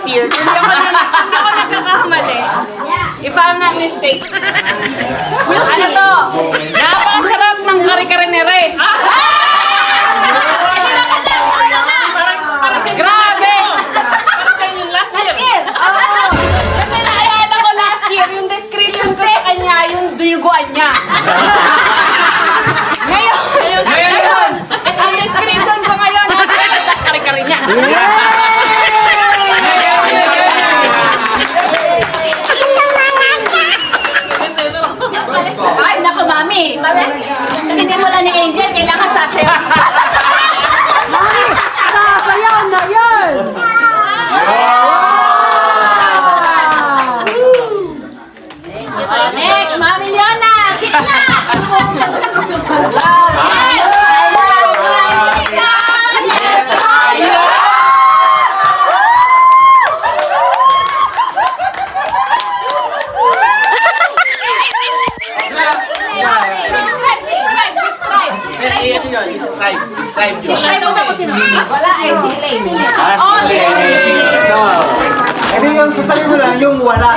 year. Hindi ako nagkakamali. If I'm not mistaken. Ano to? Napakasarap ng kare-kare ni Ray. Grabe! Parang siya yung last year. Oo. Kasi naalala ko last year, yung description ko sa kanya, yung duyuguan niya. Ngayon, ang description ko ngayon, ang kare-kare niya. Ay, naku, mami. Sinimula ni Angel, kailangan sasayaw. Sasayaw na yun! Next, Mami Leona. Kita na! Yes! Yes! Describe mo tapos sino? Wala eh, si Elaine. Oh, si Elaine. Ito yung sasabi mo lang, yung wala.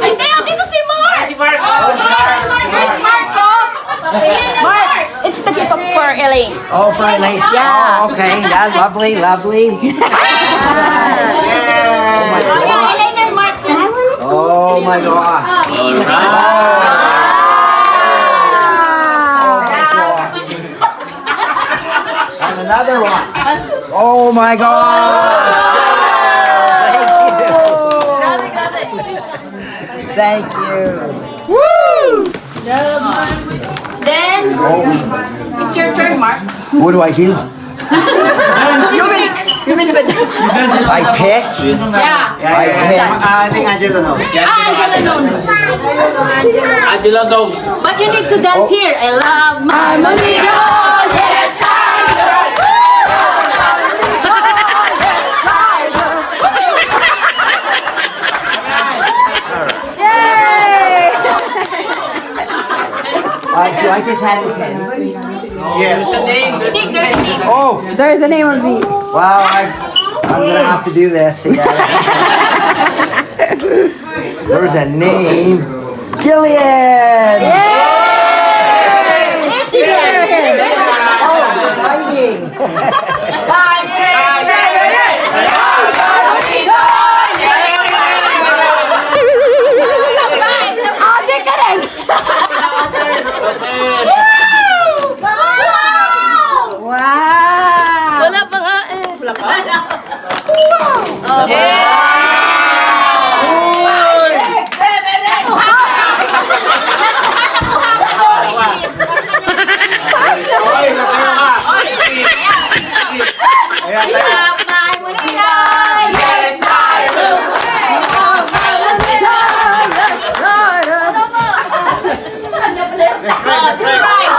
Hindi, dito si Mark! Si Mark! Where's Mark ko? Mark, it's the gift for Elaine. Oh, finally. Yeah. Oh, okay. Yeah, lovely, lovely. Oh, yeah, Elaine and Mark. Oh my gosh. And another one. Oh my gosh. Thank you. Then, it's your turn, Mark. What do I do? You will be this. I pick? Yeah. I pick. I think Angelo knows. Angela knows. Angelo knows. But you need to dance here. I love my money. Yes, Do I just hand it to anybody? Yes. I think there's a name. Oh, There is a name of me. well, I'm gonna have to do this. Yeah. There's a name. Jillian! There's the name. Oh, fighting! 5, 6, 7, 8. Ate ka rin! Wow! Wala pa nga eh. Wala pa? I love my money. Yes, I do. This is right.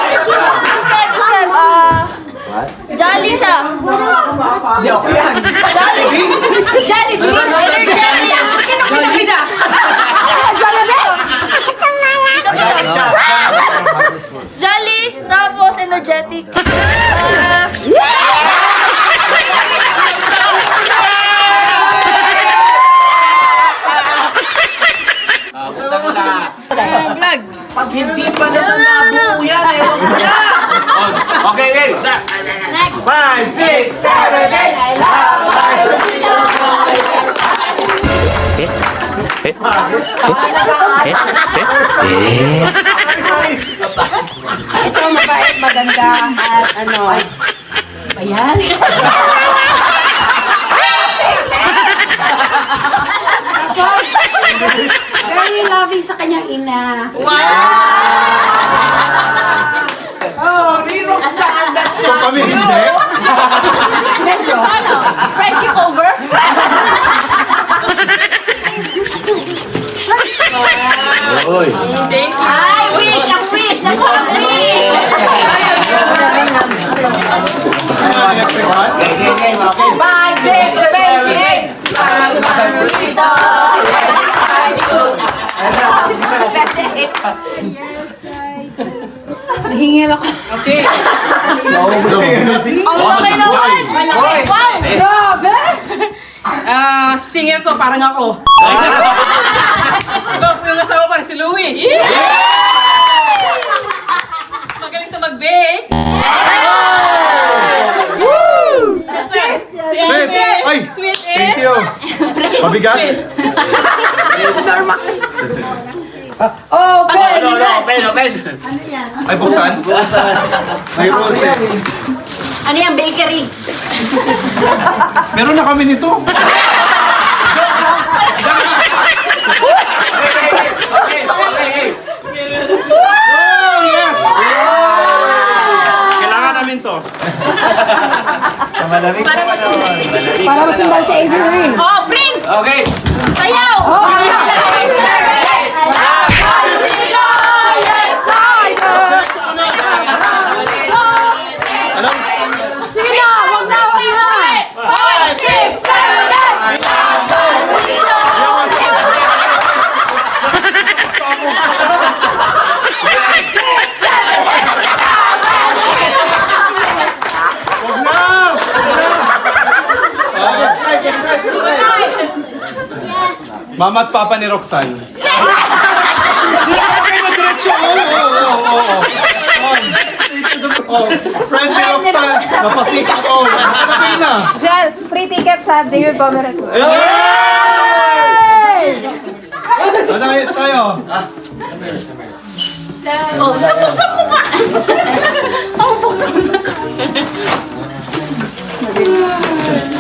Jolly siya. Hindi ako yan. Jollibee. Energetic. Sino pinabida? Jollibee! Jolly, tapos energetic. Vlog. Pag hindi pa naman nabuo yan, ewan ko na. Okay, okay. Next. 5, 6, 7, 8. I love my Ito mabait, maganda, at ano. Ayan. Very loving sa kanyang ina. Sorry, Roxanne, that's not Kami you. hindi. Medyo ano? Friendship over? Oy. Thank you. Ay, wish! Ang wish! Naku, ang wish! Okay, game, game, okay. 5, 6, 7, 8. I'm Margarito. Yes, I do. Yes, I do. Nanginingil ako. Okay. Ang laki naman! Wow! Grabe! Singer ko, parang ako. Ikaw po yung asawa, parang si Louie. Magaling to mag-bake. Sweet! Ay! Sweet Thank eh. you! Mabigat? Open! Open. Ay, buksan? May rules eh. Ano yan, bakery? Meron na kami nito. Oh, yes! Kailangan namin to. Sa malamig Para na masundan si Para masundan si Avery. Oh, Prince! Okay. Sayaw! Oh, sige na! Huwag na! Huwag na! 5, 6, 7, 8! Mama at Papa ni Roxanne. Oh, friend ni Roxanne. Napasikat all. Ano na? Shell, free tickets sa David Pomeroy. Ano tayo? Oh, nabuksan mo ba? Oh, buksan mo ba?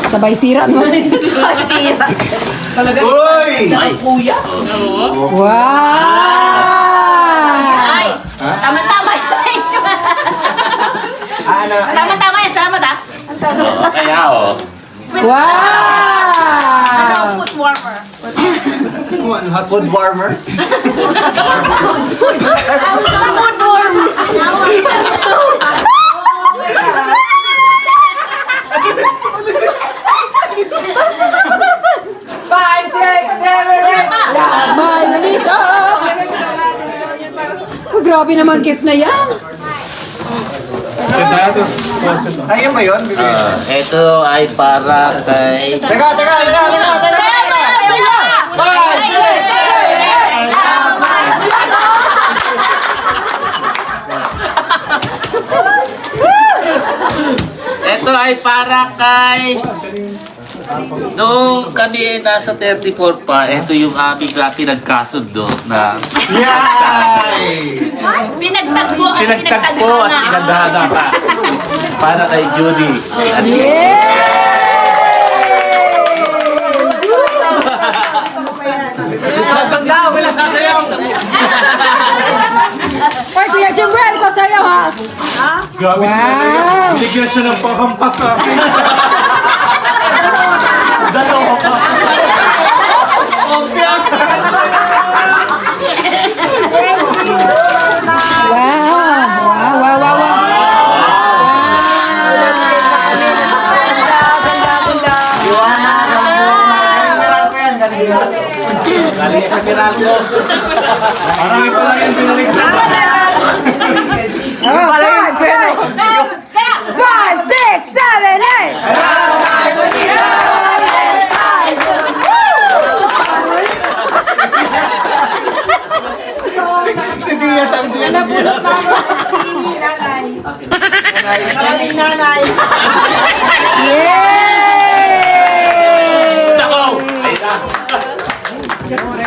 Sabay sira mo. Sira. Uy! Kuya. Wow! Ay, tama-tama yan sa inyo. Ano? Tama-tama yan, salamat ah. Kaya Wow! Foot warmer. Food warmer? Foot warmer. 5, 6, 7, 8! Laman manito! Oh, grabe naman gift na yan. Ganda ito. Ayaw mo yun? ito ay para kay... Teka! Saya! 5, 6, 7, 8! Ito ay para kay... Nung kami ay nasa 34 pa, ito yung aming pinagkasundo na Yay! Pinagtagpo at pinagtagpo at pinagdahana pa. Para kay Judy. Ganda! Wala sasayaw! Ay, Kuya Jimwell, ko sa'yo ha. Grabe Wow! Bigyan siya ng panghampas sa akin. Dalawa pa. Galing sa Meralco. Marami pala yan sinaligtan. Oh, 5, 6, 7, 8! Si Tia, sabi Tia. Nanay. Yay! Ako! Ayun na.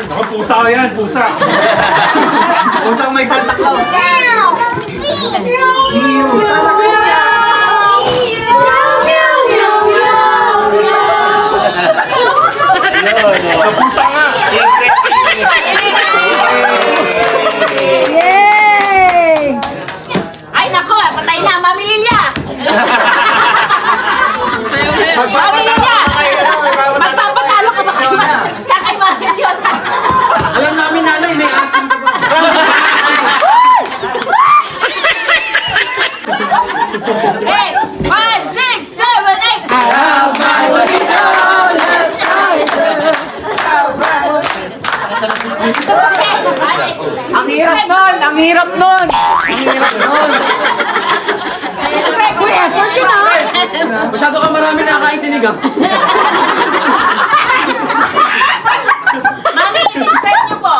Ako, pusa ko yan, pusa. Usang may Santa Claus. Pusa nga. Yay! Ay, nako, patay na, Mami Lilia. Mami Lilia. Magpapatalo ka ba kay Mami Lilia? Alam namin nanay, may asim pa ba? Okay, 5, 6, 7, 8. Araw may manito, last night. Ang hirap nun! Ang hirap nun! Ang hirap nun! Uy, effort yun ah. Masyado ka marami nakakain sinigang. Mami, describe niyo po.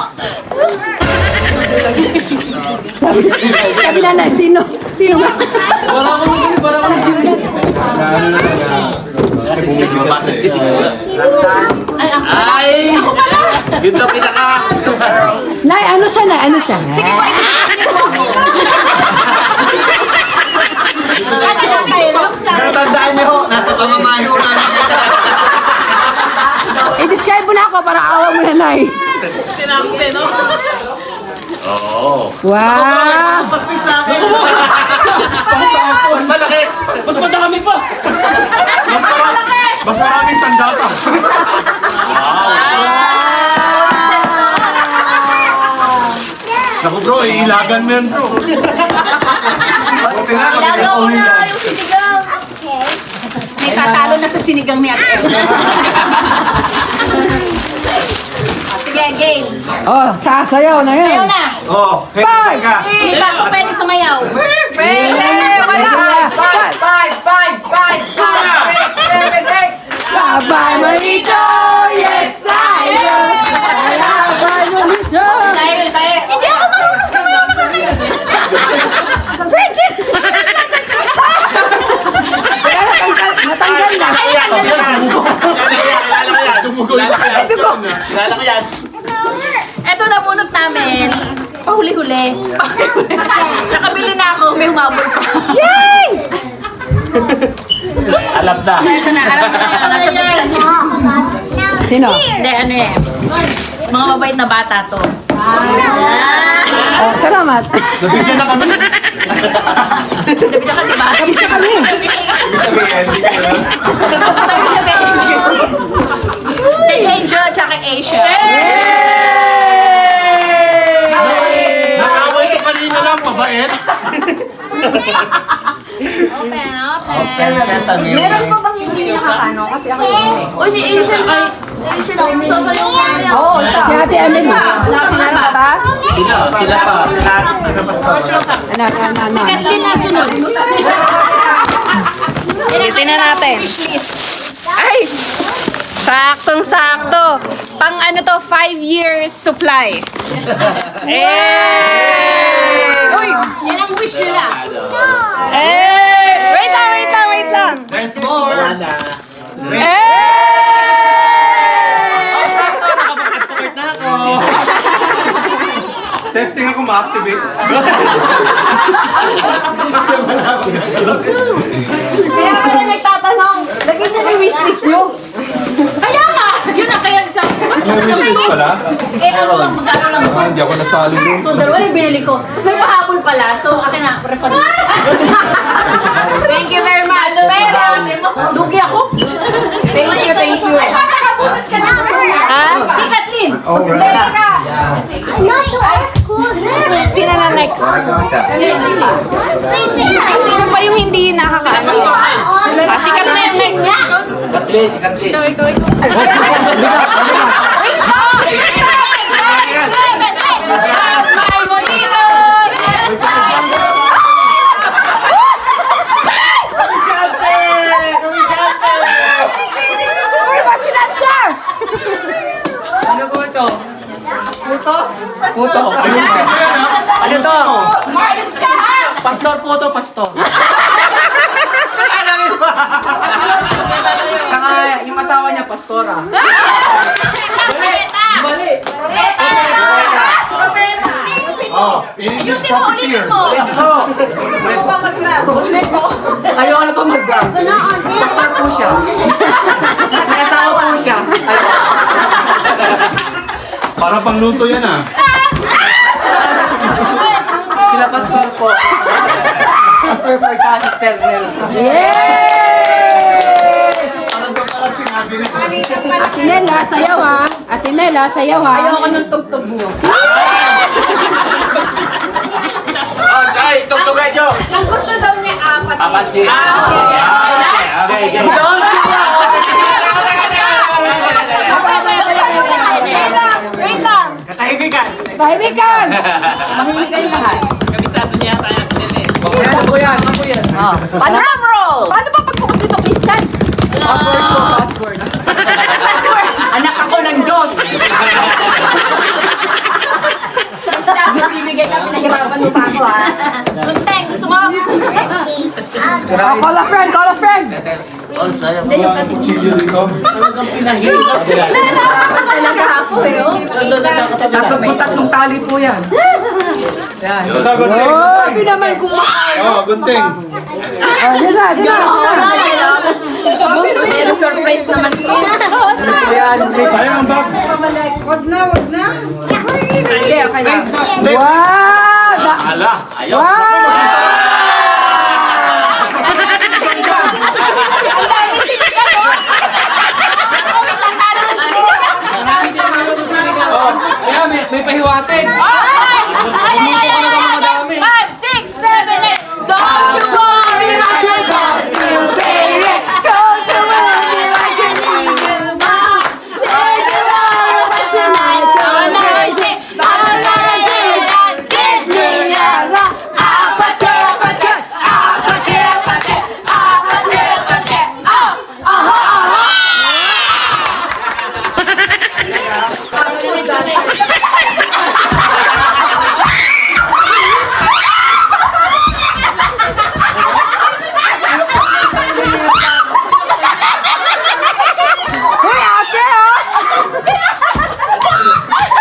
Sabi na, sino? Sino nga? Para ako ng gym. Ay! Ganda pinaka! Nay, ano siya na? Ano siya? Sige po, Pero tandaan niyo, nasa pamamayo namin. i-describe mo na ako para awa mo na, Nay. Sinabi, no? Oo. Wow! Mas malaki! Mas madami pa! Mas maraming sandata. Naku bro, iilagan mo yan bro. Buti na, kami nag-uwi lang. May tatalo na sa sinigang ni Ate. Sige, game. Oh, sasayaw na yan. Ayaw na. Oh, hintay ka. Hindi ba ako pwede sumayaw? Bye, Manito! Yes, I do! Bye, Manito! Hindi ako marunong sumayaw na kami. Virgin! Natanggal na. Kilala ko yan. Eto na bunot namin. Pahuli-huli. Nakabili na ako, may humabol pa. Yay! Alam na. Ito na, alam ko na, nasa bulsa niya. Sino? Hindi, ano eh. Mga mabait na bata to. Oh, salamat. Nabigyan na kami. Dabi ka, di ba? Tapos na kami. Ibig sabihin, hindi kayo. Sabi. Kay Angel at saka Asia. Nakaway ko kanina lang, pabait. Open sesame. Meron pa bang hindi nakakano? Kasi ako yun. Uy, si Asian ay Asian sasayaw ka kaya. Oo, siya. Si Ate Emily. Nakakilala ka ba? Sila pa. Si Kathleen nasunod. Ilitin na natin. Ay! Saktong-sakto. Pang ano to, 5 years supply. Uy! Yan ang wish nila. Wait lang. There's more. Testing ako ma-activate. Kaya pala nagtatanong, lagyan na yung wishlist nyo. Kaya nga, yun ang kaya sa... May wishlist pala. Ano lang, magkano lang. Hindi ako nasali doon. So, dalawa yung binili ko. Tapos may pahabol pala. So, akin na, refund. Thank you very much. Pero, lugi ako. Thank you. Nakabunot ka na. Si Kathleen. Oh, right. Teka ka. Not to our school. Sino na next? Sino pa yung hindi nakakaano? Sikat na yung next. Si Kathleen. Bye, Bonito! Uy, what's your answer? Ano po ito? Puto? Puto. Ano to? Marlis ka, ha? Pastor po to, pastor. Saka yung asawa niya, pastora. Mali. Oh, it is profiteer. Ayaw na pa mag-grab. Pastor po siya. Kasi asawa po siya. Para pang luto yan ah. Sila pastor po. Pastor po sa sister Nel. Parang doon palang sinabi na. Ate Nela, sayaw ha. Ate Nela, sayaw ha. Ayaw ka ng tugtog mo. Ay, tugtugan nyo. Ang gusto daw niya apat. Apat siya. Okay. Don't you Wait lang. Katahimikan. Tahimikan! Mahimik kayo lahat. Kabisado niya yata yung pinili. Ano po yan? Ano po yan? Drum roll! Paano ba pagbukas nito, Christian? Password po, password. Anak ako ng Diyos! Bibigay kami, nahirapan mo pa ako, ha? Gunteng, gusto mo? Call a friend, call a friend! Hindi yung kasi... Talaga ako, eh, oh. Tatlong tali po yan. Yan. Grabe naman kumakain. Oh, gunting. Yan na. Pero surprise naman po. Yan. Tayo ang bag. Okay, okay na. Wow! Ala, ayos. Kaya may pahiwatig. Ay! 5, 6, 7, 8. Don't you worry about your God, baby. Don't you worry like you need you, mom. Say you are what you like, so noisy. I'm gonna do that, kids in your love. Apathy, apathy, apathy, apathy, apathy, apathy. Oh,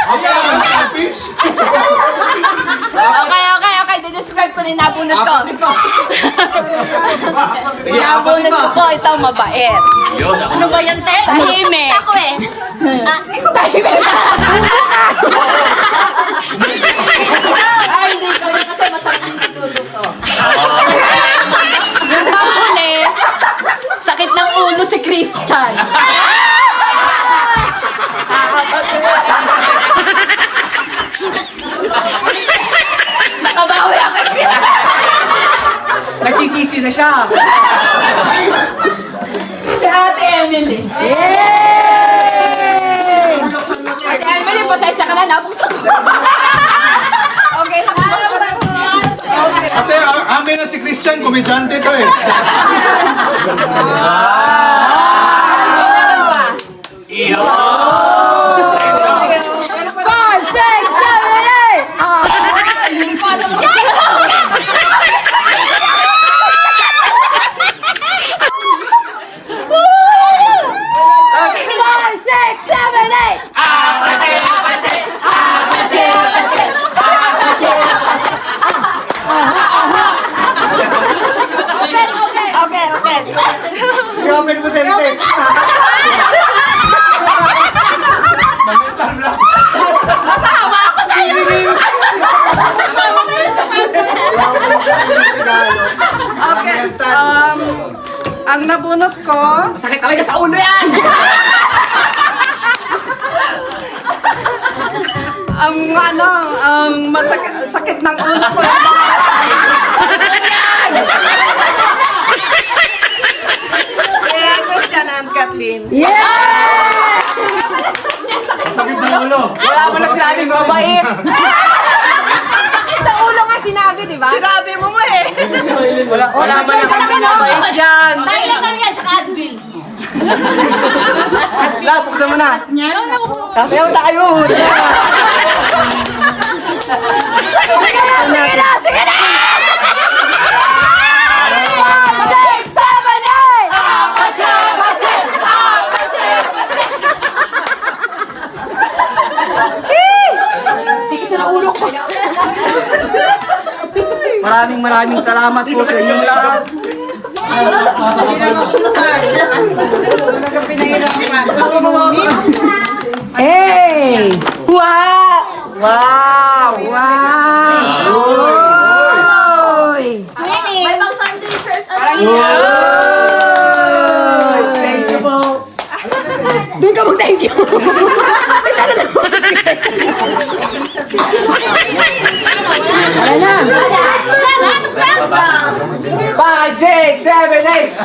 Okay. Describe ko na yung nabunod ko. Nabunod ko po, ito mabait. Yun, ako. Ano ba yan, te? Tahimik. Ako eh. Tahimik. Ay, hindi ko yun kasi masarap yung tutuluso. Yung panghuli, sakit ng ulo si Christian. Nakabawi ako kay Christian. Nagsisisi na siya. Si Ate Emily. Yay! Ate Emily, pasensya ka na, nabuksan ko. Okay. Ate, amin na si Christian, komedyante to eh. Iyo! 5, 6, 7, 8! I-open mo din. Okay, ang nabunot ko, Sakit talaga sa ulo yan! ang sakit ng ulo ko. Si Christian and Kathleen. Sakit ng ulo. Wala mo na sinabing mabait! Sa ulo nga sinabi, di ba? Sinabi mo eh. Wala mo na mabait yan! Tayo yan, tsaka Advil. La, buksan mo na! Sasayaw tayo! Sige na! 5, 6, 7, 8! Sikit na ulo ko. Maraming salamat po sa inyong lahat. Hey! Wow! Wow! Oy! May pang Sunday shirt. Thank you po! Doon ka mag-thank you. Wala na. 5, 6, 7, 8!